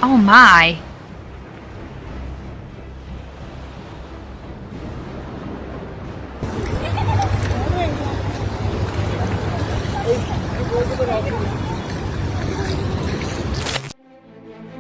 Oh my!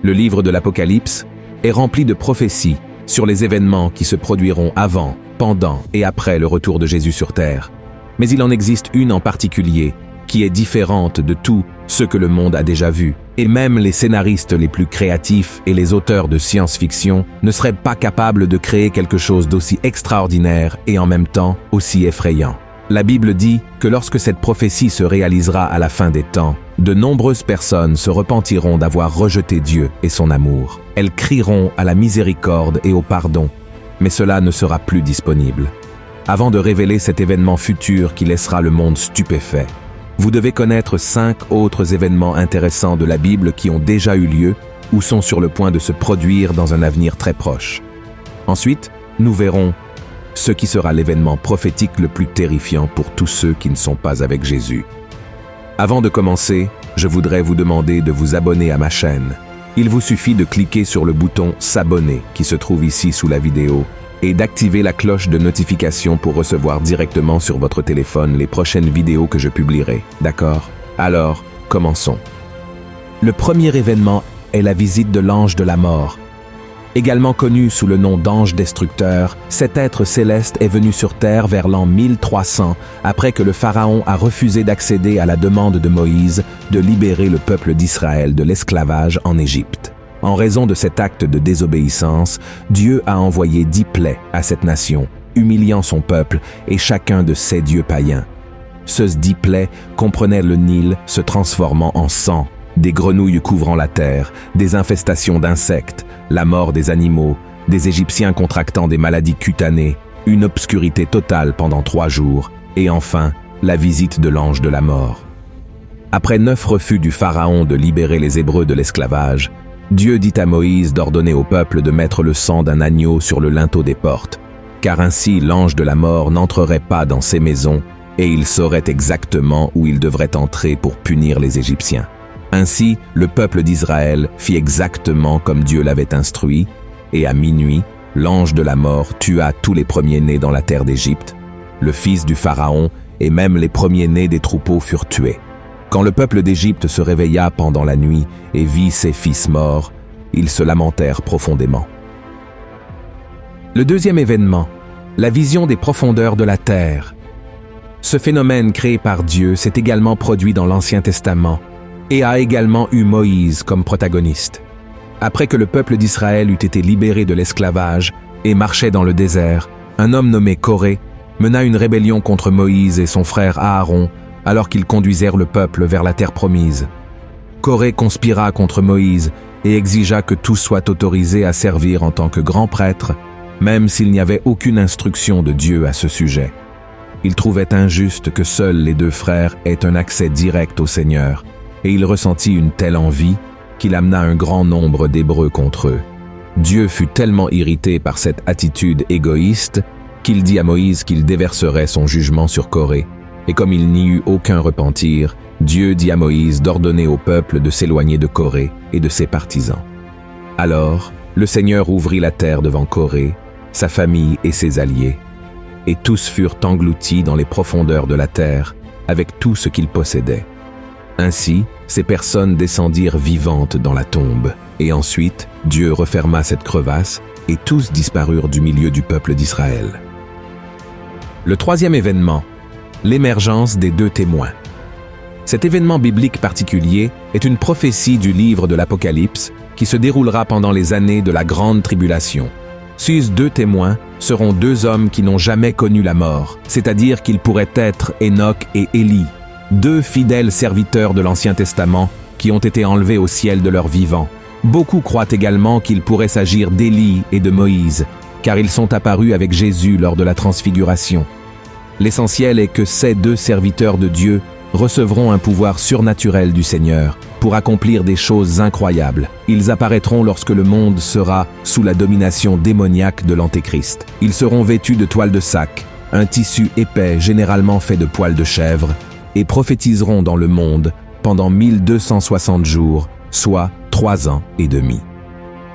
Le livre de l'Apocalypse est rempli de prophéties sur les événements qui se produiront avant, pendant et après le retour de Jésus sur terre. Mais il en existe une en particulier qui est différente de tout ce que le monde a déjà vu. Et même les scénaristes les plus créatifs et les auteurs de science-fiction ne seraient pas capables de créer quelque chose d'aussi extraordinaire et en même temps aussi effrayant. La Bible dit que lorsque cette prophétie se réalisera à la fin des temps, de nombreuses personnes se repentiront d'avoir rejeté Dieu et son amour. Elles crieront à la miséricorde et au pardon, mais cela ne sera plus disponible. Avant de révéler cet événement futur qui laissera le monde stupéfait, vous devez connaître 5 autres événements intéressants de la Bible qui ont déjà eu lieu ou sont sur le point de se produire dans un avenir très proche. Ensuite, nous verrons ce qui sera l'événement prophétique le plus terrifiant pour tous ceux qui ne sont pas avec Jésus. Avant de commencer, je voudrais vous demander de vous abonner à ma chaîne. Il vous suffit de cliquer sur le bouton « S'abonner » qui se trouve ici sous la vidéo et d'activer la cloche de notification pour recevoir directement sur votre téléphone les prochaines vidéos que je publierai. D'accord? Alors, commençons. Le premier événement est la visite de l'ange de la mort. Également connu sous le nom d'ange destructeur, cet être céleste est venu sur terre vers l'an 1300, après que le pharaon a refusé d'accéder à la demande de Moïse de libérer le peuple d'Israël de l'esclavage en Égypte. En raison de cet acte de désobéissance, Dieu a envoyé 10 plaies à cette nation, humiliant son peuple et chacun de ses dieux païens. Ces 10 plaies comprenaient le Nil se transformant en sang, des grenouilles couvrant la terre, des infestations d'insectes, la mort des animaux, des Égyptiens contractant des maladies cutanées, une obscurité totale pendant 3 jours, et enfin, la visite de l'ange de la mort. Après 9 refus du pharaon de libérer les Hébreux de l'esclavage, Dieu dit à Moïse d'ordonner au peuple de mettre le sang d'un agneau sur le linteau des portes, car ainsi l'ange de la mort n'entrerait pas dans ces maisons et il saurait exactement où il devrait entrer pour punir les Égyptiens. Ainsi, le peuple d'Israël fit exactement comme Dieu l'avait instruit, et à minuit, l'ange de la mort tua tous les premiers-nés dans la terre d'Égypte, le fils du pharaon et même les premiers-nés des troupeaux furent tués. Quand le peuple d'Égypte se réveilla pendant la nuit et vit ses fils morts, ils se lamentèrent profondément. Le deuxième événement, la vision des profondeurs de la terre. Ce phénomène créé par Dieu s'est également produit dans l'Ancien Testament et a également eu Moïse comme protagoniste. Après que le peuple d'Israël eut été libéré de l'esclavage et marchait dans le désert, un homme nommé Coré mena une rébellion contre Moïse et son frère Aaron alors qu'ils conduisèrent le peuple vers la terre promise. Coré conspira contre Moïse et exigea que tous soient autorisés à servir en tant que grands prêtres, même s'il n'y avait aucune instruction de Dieu à ce sujet. Il trouvait injuste que seuls les 2 frères aient un accès direct au Seigneur, et il ressentit une telle envie qu'il amena un grand nombre d'Hébreux contre eux. Dieu fut tellement irrité par cette attitude égoïste qu'il dit à Moïse qu'il déverserait son jugement sur Coré. Et comme il n'y eut aucun repentir, Dieu dit à Moïse d'ordonner au peuple de s'éloigner de Coré et de ses partisans. Alors, le Seigneur ouvrit la terre devant Coré, sa famille et ses alliés, et tous furent engloutis dans les profondeurs de la terre, avec tout ce qu'ils possédaient. Ainsi, ces personnes descendirent vivantes dans la tombe, et ensuite, Dieu referma cette crevasse, et tous disparurent du milieu du peuple d'Israël. Le troisième événement, l'émergence des 2 témoins. Cet événement biblique particulier est une prophétie du livre de l'Apocalypse qui se déroulera pendant les années de la Grande Tribulation. Ces 2 témoins seront 2 hommes qui n'ont jamais connu la mort, c'est-à-dire qu'ils pourraient être Enoch et Élie, 2 fidèles serviteurs de l'Ancien Testament qui ont été enlevés au ciel de leur vivant. Beaucoup croient également qu'il pourrait s'agir d'Élie et de Moïse, car ils sont apparus avec Jésus lors de la transfiguration. L'essentiel est que ces 2 serviteurs de Dieu recevront un pouvoir surnaturel du Seigneur pour accomplir des choses incroyables. Ils apparaîtront lorsque le monde sera sous la domination démoniaque de l'Antéchrist. Ils seront vêtus de toile de sac, un tissu épais généralement fait de poils de chèvre, et prophétiseront dans le monde pendant 1260 jours, soit 3 ans et demi.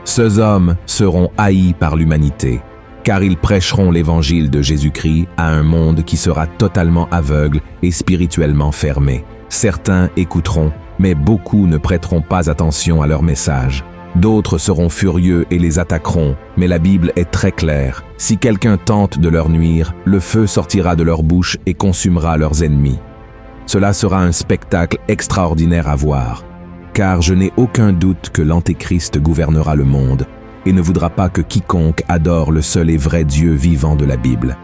Ces hommes seront haïs par l'humanité, car ils prêcheront l'évangile de Jésus-Christ à un monde qui sera totalement aveugle et spirituellement fermé. Certains écouteront, mais beaucoup ne prêteront pas attention à leur message. D'autres seront furieux et les attaqueront, mais la Bible est très claire. Si quelqu'un tente de leur nuire, le feu sortira de leur bouche et consumera leurs ennemis. Cela sera un spectacle extraordinaire à voir, car je n'ai aucun doute que l'Antéchrist gouvernera le monde et ne voudra pas que quiconque adore le seul et vrai Dieu vivant de la Bible.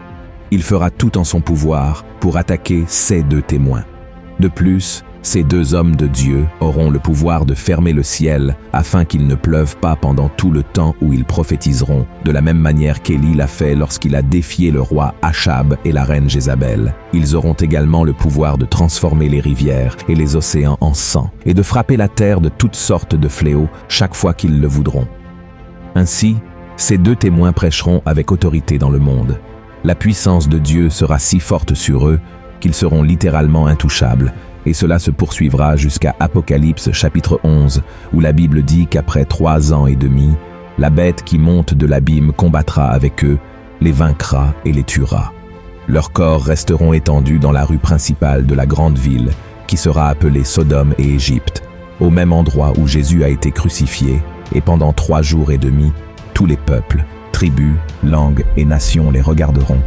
Il fera tout en son pouvoir pour attaquer ces 2 témoins. De plus, ces 2 hommes de Dieu auront le pouvoir de fermer le ciel afin qu'il ne pleuve pas pendant tout le temps où ils prophétiseront, de la même manière qu'Élie l'a fait lorsqu'il a défié le roi Achab et la reine Jézabel. Ils auront également le pouvoir de transformer les rivières et les océans en sang et de frapper la terre de toutes sortes de fléaux chaque fois qu'ils le voudront. Ainsi, ces 2 témoins prêcheront avec autorité dans le monde. La puissance de Dieu sera si forte sur eux qu'ils seront littéralement intouchables, et cela se poursuivra jusqu'à Apocalypse chapitre 11, où la Bible dit qu'après 3 ans et demi, la bête qui monte de l'abîme combattra avec eux, les vaincra et les tuera. Leurs corps resteront étendus dans la rue principale de la grande ville, qui sera appelée Sodome et Égypte, au même endroit où Jésus a été crucifié, et pendant 3 jours et demi, tous les peuples, tribus, langues et nations les regarderont,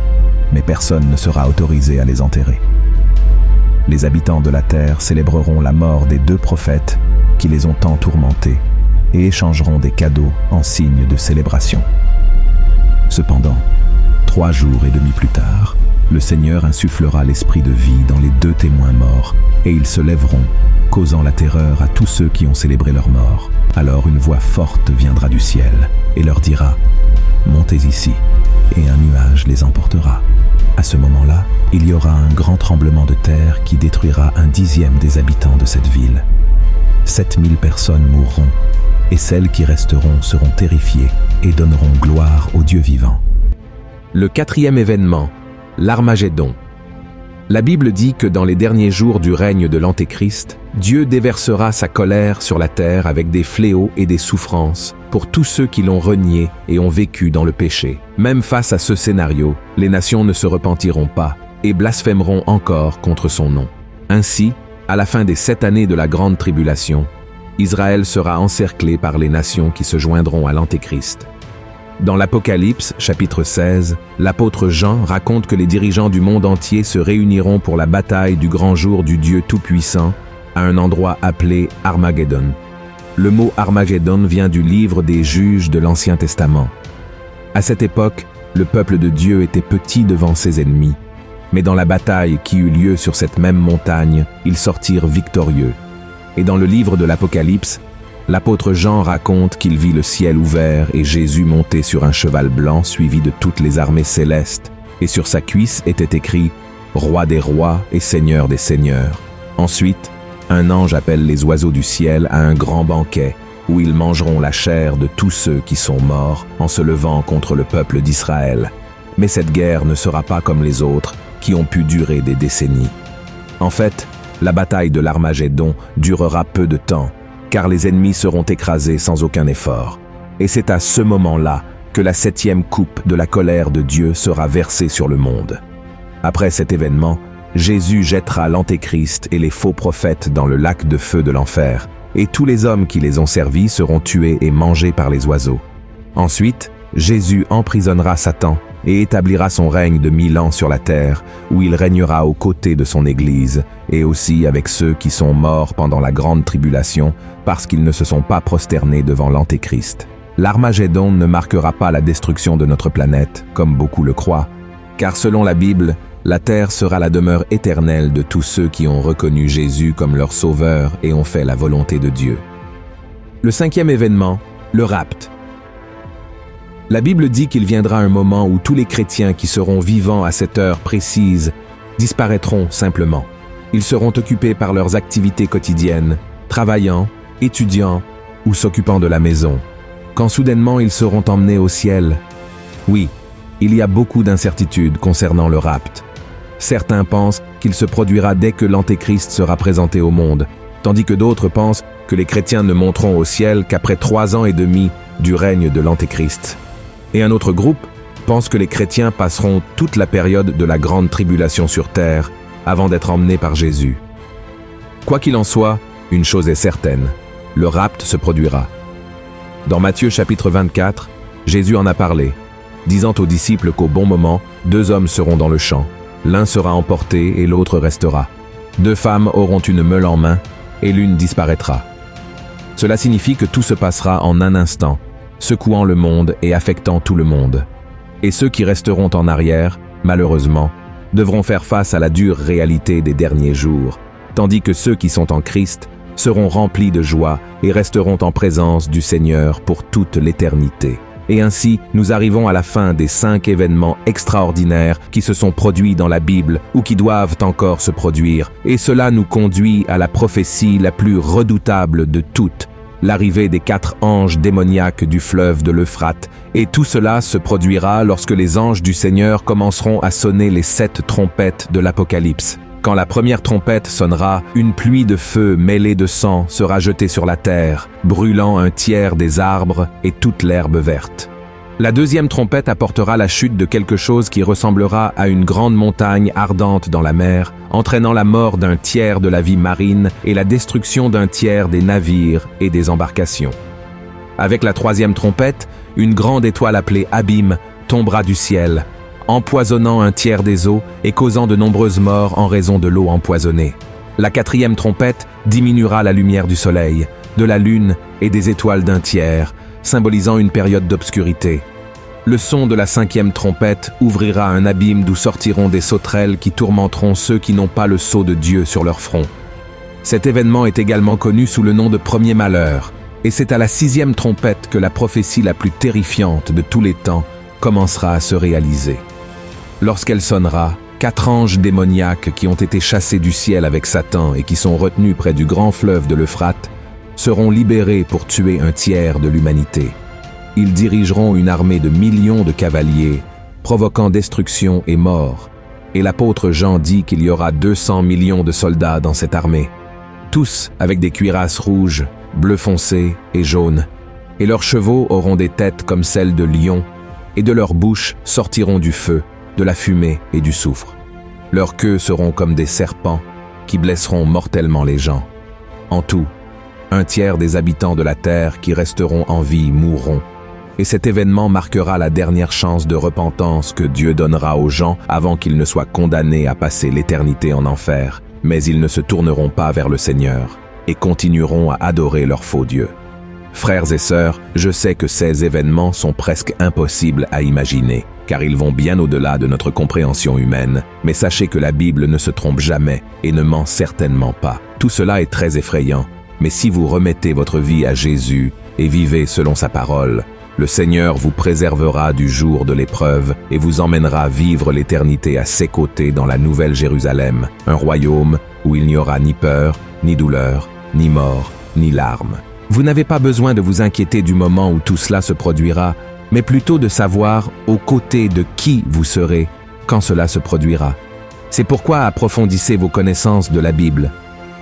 mais personne ne sera autorisé à les enterrer. Les habitants de la terre célébreront la mort des 2 prophètes qui les ont tant tourmentés et échangeront des cadeaux en signe de célébration. Cependant, 3 jours et demi plus tard, le Seigneur insufflera l'esprit de vie dans les 2 témoins morts et ils se lèveront, causant la terreur à tous ceux qui ont célébré leur mort. Alors une voix forte viendra du ciel et leur dira « Montez ici » et un nuage les emportera. À ce moment-là, il y aura un grand tremblement de terre qui détruira 1/10 des habitants de cette ville. 7000 personnes mourront, et celles qui resteront seront terrifiées et donneront gloire au Dieu vivant. Le 4e événement, l'Armagédon. La Bible dit que dans les derniers jours du règne de l'Antéchrist, Dieu déversera sa colère sur la terre avec des fléaux et des souffrances pour tous ceux qui l'ont renié et ont vécu dans le péché. Même face à ce scénario, les nations ne se repentiront pas et blasphémeront encore contre son nom. Ainsi, à la fin des 7 années de la grande tribulation, Israël sera encerclé par les nations qui se joindront à l'Antéchrist. Dans l'Apocalypse, chapitre 16, l'apôtre Jean raconte que les dirigeants du monde entier se réuniront pour la bataille du grand jour du Dieu Tout-Puissant à un endroit appelé Armageddon. Le mot Armageddon vient du livre des Juges de l'Ancien Testament. À cette époque, le peuple de Dieu était petit devant ses ennemis, mais dans la bataille qui eut lieu sur cette même montagne, ils sortirent victorieux. Et dans le livre de l'Apocalypse, l'apôtre Jean raconte qu'il vit le ciel ouvert et Jésus monté sur un cheval blanc suivi de toutes les armées célestes, et sur sa cuisse était écrit « Roi des rois et Seigneur des seigneurs ». Ensuite, un ange appelle les oiseaux du ciel à un grand banquet où ils mangeront la chair de tous ceux qui sont morts en se levant contre le peuple d'Israël. Mais cette guerre ne sera pas comme les autres qui ont pu durer des décennies. En fait, la bataille de l'Armagédon durera peu de temps, car les ennemis seront écrasés sans aucun effort. Et c'est à ce moment-là que la 7e coupe de la colère de Dieu sera versée sur le monde. Après cet événement, Jésus jettera l'Antéchrist et les faux prophètes dans le lac de feu de l'enfer, et tous les hommes qui les ont servis seront tués et mangés par les oiseaux. Ensuite, Jésus emprisonnera Satan et établira son règne de 1000 ans sur la terre, où il régnera aux côtés de son Église, et aussi avec ceux qui sont morts pendant la grande tribulation, parce qu'ils ne se sont pas prosternés devant l'Antéchrist. L'Armagédon ne marquera pas la destruction de notre planète, comme beaucoup le croient, car selon la Bible, la terre sera la demeure éternelle de tous ceux qui ont reconnu Jésus comme leur sauveur et ont fait la volonté de Dieu. Le 5e événement, le rapt. La Bible dit qu'il viendra un moment où tous les chrétiens qui seront vivants à cette heure précise disparaîtront simplement. Ils seront occupés par leurs activités quotidiennes, travaillant, étudiant ou s'occupant de la maison, quand soudainement ils seront emmenés au ciel. Oui, il y a beaucoup d'incertitudes concernant le rapt. Certains pensent qu'il se produira dès que l'Antéchrist sera présenté au monde, tandis que d'autres pensent que les chrétiens ne monteront au ciel qu'après 3 ans et demi du règne de l'Antéchrist. Et un autre groupe pense que les chrétiens passeront toute la période de la grande tribulation sur terre avant d'être emmenés par Jésus. Quoi qu'il en soit, une chose est certaine, le rapt se produira. Dans Matthieu chapitre 24, Jésus en a parlé, disant aux disciples qu'au bon moment, 2 hommes seront dans le champ. L'un sera emporté et l'autre restera. 2 femmes auront une meule en main et l'une disparaîtra. Cela signifie que tout se passera en un instant, secouant le monde et affectant tout le monde. Et ceux qui resteront en arrière, malheureusement, devront faire face à la dure réalité des derniers jours, tandis que ceux qui sont en Christ seront remplis de joie et resteront en présence du Seigneur pour toute l'éternité. Et ainsi, nous arrivons à la fin des 5 événements extraordinaires qui se sont produits dans la Bible ou qui doivent encore se produire. Et cela nous conduit à la prophétie la plus redoutable de toutes, l'arrivée des 4 anges démoniaques du fleuve de l'Euphrate. Et tout cela se produira lorsque les anges du Seigneur commenceront à sonner les 7 trompettes de l'Apocalypse. Quand la première trompette sonnera, une pluie de feu mêlée de sang sera jetée sur la terre, brûlant un tiers des arbres et toute l'herbe verte. La deuxième trompette apportera la chute de quelque chose qui ressemblera à une grande montagne ardente dans la mer, entraînant la mort d'un tiers de la vie marine et la destruction d'un tiers des navires et des embarcations. Avec la troisième trompette, une grande étoile appelée Abîme tombera du ciel, empoisonnant un tiers des eaux et causant de nombreuses morts en raison de l'eau empoisonnée. La quatrième trompette diminuera la lumière du soleil, de la lune et des étoiles d'un tiers, symbolisant une période d'obscurité. Le son de la 5e trompette ouvrira un abîme d'où sortiront des sauterelles qui tourmenteront ceux qui n'ont pas le sceau de Dieu sur leur front. Cet événement est également connu sous le nom de premier malheur, et c'est à la 6e trompette que la prophétie la plus terrifiante de tous les temps commencera à se réaliser. Lorsqu'elle sonnera, 4 anges démoniaques qui ont été chassés du ciel avec Satan et qui sont retenus près du grand fleuve de l'Euphrate seront libérés pour tuer un tiers de l'humanité. Ils dirigeront une armée de millions de cavaliers, provoquant destruction et mort. Et l'apôtre Jean dit qu'il y aura 200 millions de soldats dans cette armée, tous avec des cuirasses rouges, bleu foncé et jaunes. Et leurs chevaux auront des têtes comme celles de lions, et de leurs bouches sortiront du feu, de la fumée et du soufre. Leurs queues seront comme des serpents qui blesseront mortellement les gens. En tout, un tiers des habitants de la terre qui resteront en vie mourront. Et cet événement marquera la dernière chance de repentance que Dieu donnera aux gens avant qu'ils ne soient condamnés à passer l'éternité en enfer. Mais ils ne se tourneront pas vers le Seigneur et continueront à adorer leur faux Dieu. Frères et sœurs, je sais que ces événements sont presque impossibles à imaginer, car ils vont bien au-delà de notre compréhension humaine, mais sachez que la Bible ne se trompe jamais et ne ment certainement pas. Tout cela est très effrayant, mais si vous remettez votre vie à Jésus et vivez selon sa parole, le Seigneur vous préservera du jour de l'épreuve et vous emmènera vivre l'éternité à ses côtés dans la Nouvelle Jérusalem, un royaume où il n'y aura ni peur, ni douleur, ni mort, ni larmes. Vous n'avez pas besoin de vous inquiéter du moment où tout cela se produira, mais plutôt de savoir aux côtés de qui vous serez quand cela se produira. C'est pourquoi approfondissez vos connaissances de la Bible.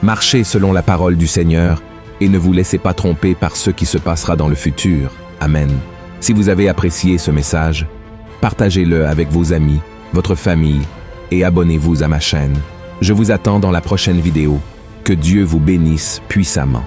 Marchez selon la parole du Seigneur et ne vous laissez pas tromper par ce qui se passera dans le futur. Amen. Si vous avez apprécié ce message, partagez-le avec vos amis, votre famille et abonnez-vous à ma chaîne. Je vous attends dans la prochaine vidéo. Que Dieu vous bénisse puissamment.